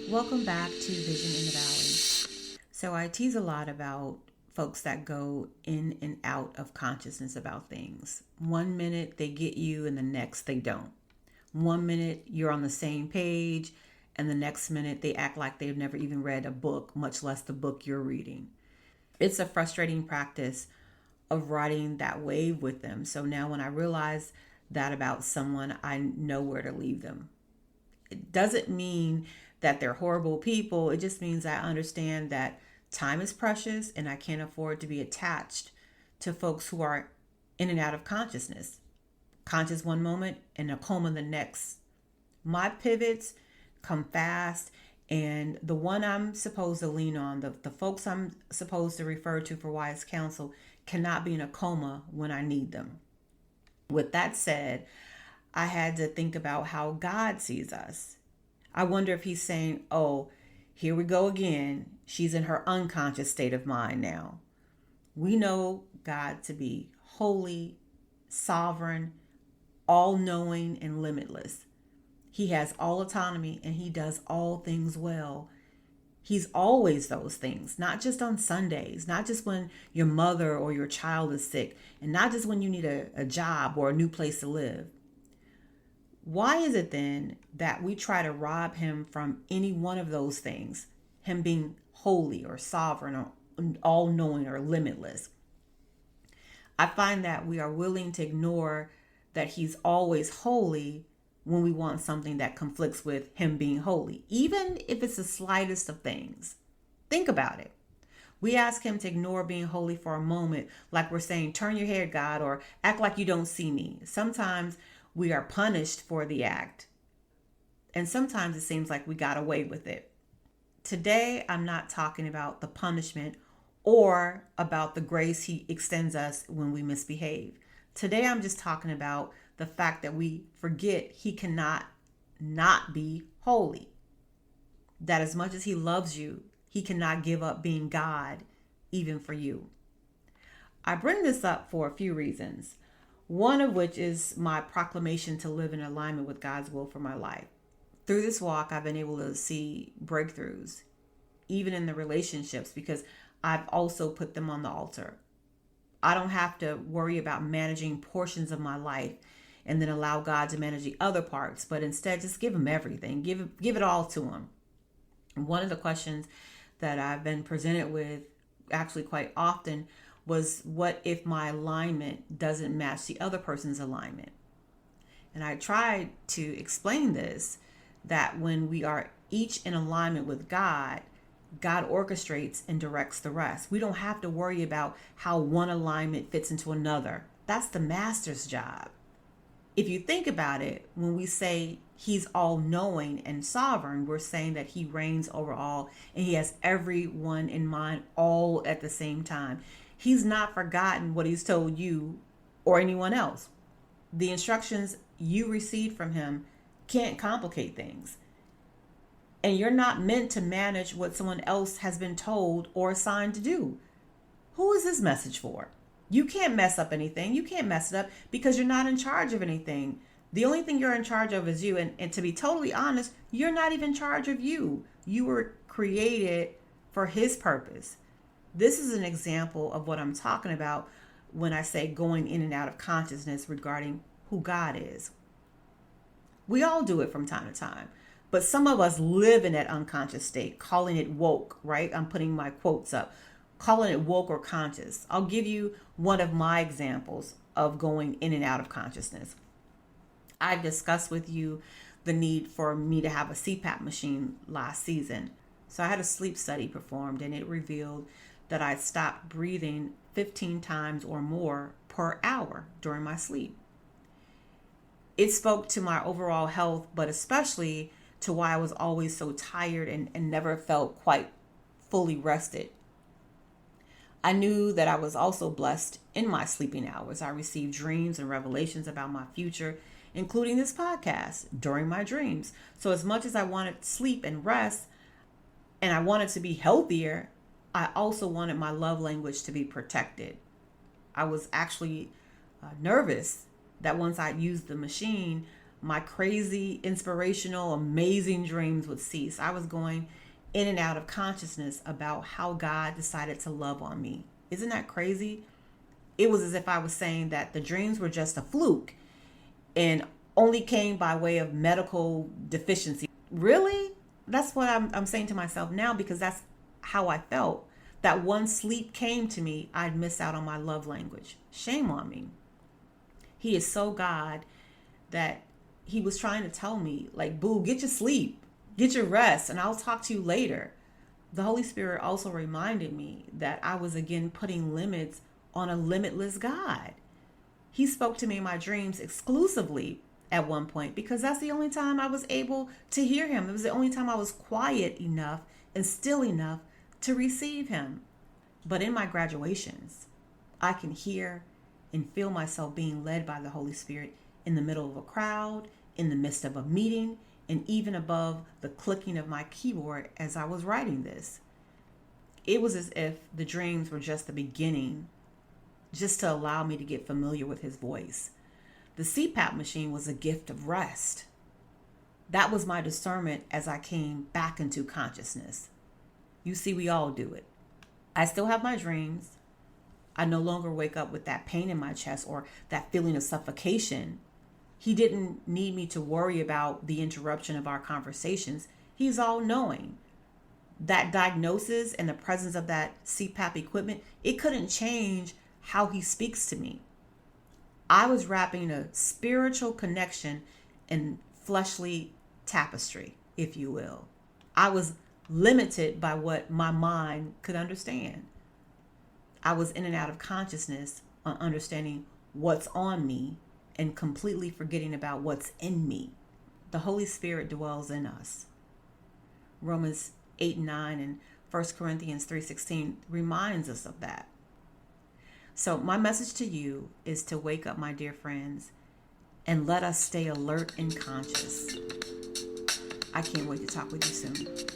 Welcome back to Vision in the Valley. So, I tease a lot about folks that go in and out of consciousness about things. One minute they get you, and the next they don't. One minute you're on the same page, and the next minute they act like they've never even read a book, much less the book you're reading. It's a frustrating practice of riding that wave with them. So now when I realize that about someone, I know where to leave them. It doesn't mean that they're horrible people. It just means I understand that time is precious and I can't afford to be attached to folks who are in and out of consciousness. Conscious one moment and a coma the next. My pivots come fast, and the one I'm supposed to lean on, the folks I'm supposed to refer to for wise counsel, cannot be in a coma when I need them. With that said, I had to think about how God sees us. I wonder if he's saying, oh, here we go again. She's in her unconscious state of mind now. We know God to be holy, sovereign, all knowing, and limitless. He has all autonomy and he does all things well. He's always those things, not just on Sundays, not just when your mother or your child is sick, and not just when you need a job or a new place to live. Why is it then that we try to rob him from any one of those things? Him being holy or sovereign or all knowing or limitless. I find that we are willing to ignore that he's always holy when we want something that conflicts with him being holy, even if it's the slightest of things. Think about it. We ask him to ignore being holy for a moment, like we're saying, turn your head, God, or act like you don't see me. Sometimes we are punished for the act, and sometimes it seems like we got away with it. Today, I'm not talking about the punishment or about the grace he extends us when we misbehave. Today, I'm just talking about the fact that we forget he cannot not be holy. That as much as he loves you, he cannot give up being God, even for you. I bring this up for a few reasons. One of which is my proclamation to live in alignment with God's will for my life. Through this walk, I've been able to see breakthroughs, even in the relationships, because I've also put them on the altar. I don't have to worry about managing portions of my life and then allow God to manage the other parts, but instead just give him everything. Give it all to him. One of the questions that I've been presented with actually quite often was, what if my alignment doesn't match the other person's alignment? And I tried to explain this, that when we are each in alignment with God, God orchestrates and directs the rest. We don't have to worry about how one alignment fits into another. That's the master's job. If you think about it, when we say he's all knowing and sovereign, we're saying that he reigns over all and he has everyone in mind all at the same time. He's not forgotten what he's told you or anyone else. The instructions you received from him can't complicate things. And you're not meant to manage what someone else has been told or assigned to do. Who is this message for? You can't mess up anything. You can't mess it up because you're not in charge of anything. The only thing you're in charge of is you. And to be totally honest, you're not even in charge of you. You were created for his purpose. This is an example of what I'm talking about when I say going in and out of consciousness regarding who God is. We all do it from time to time. But some of us live in that unconscious state, calling it woke, right? I'm putting my quotes up, calling it woke or conscious. I'll give you one of my examples of going in and out of consciousness. I've discussed with you the need for me to have a CPAP machine last season. So I had a sleep study performed, and it revealed that I stopped breathing 15 times or more per hour during my sleep. It spoke to my overall health, but especially to why I was always so tired and never felt quite fully rested. I knew that I was also blessed in my sleeping hours. I received dreams and revelations about my future, including this podcast, during my dreams. So as much as I wanted sleep and rest, and I wanted to be healthier, I also wanted my love language to be protected. I was actually nervous that once I used the machine, my crazy, inspirational, amazing dreams would cease. I was going in and out of consciousness about how God decided to love on me. Isn't that crazy? It was as if I was saying that the dreams were just a fluke and only came by way of medical deficiency. Really? That's what I'm saying to myself now, because that's how I felt. That once sleep came to me, I'd miss out on my love language. Shame on me. He is so God that he was trying to tell me, like, boo, get your sleep, get your rest, and I'll talk to you later. The Holy Spirit also reminded me that I was again putting limits on a limitless God. He spoke to me in my dreams exclusively at one point because that's the only time I was able to hear him. It was the only time I was quiet enough and still enough to receive him. But in my graduations, I can hear and feel myself being led by the Holy Spirit in the middle of a crowd, in the midst of a meeting, and even above the clicking of my keyboard as I was writing this. It was as if the dreams were just the beginning, just to allow me to get familiar with his voice. The CPAP machine was a gift of rest. That was my discernment as I came back into consciousness. You see, we all do it. I still have my dreams. I no longer wake up with that pain in my chest or that feeling of suffocation. He didn't need me to worry about the interruption of our conversations. He's all knowing. That diagnosis and the presence of that CPAP equipment, it couldn't change how he speaks to me. I was wrapping a spiritual connection in fleshly tapestry, if you will. I was limited by what my mind could understand. I was in and out of consciousness on understanding what's on me and completely forgetting about what's in me. The Holy Spirit dwells in us. Romans 8:9 and 1 Corinthians 3:16 reminds us of that. So my message to you is to wake up, my dear friends, and let us stay alert and conscious. I can't wait to talk with you soon.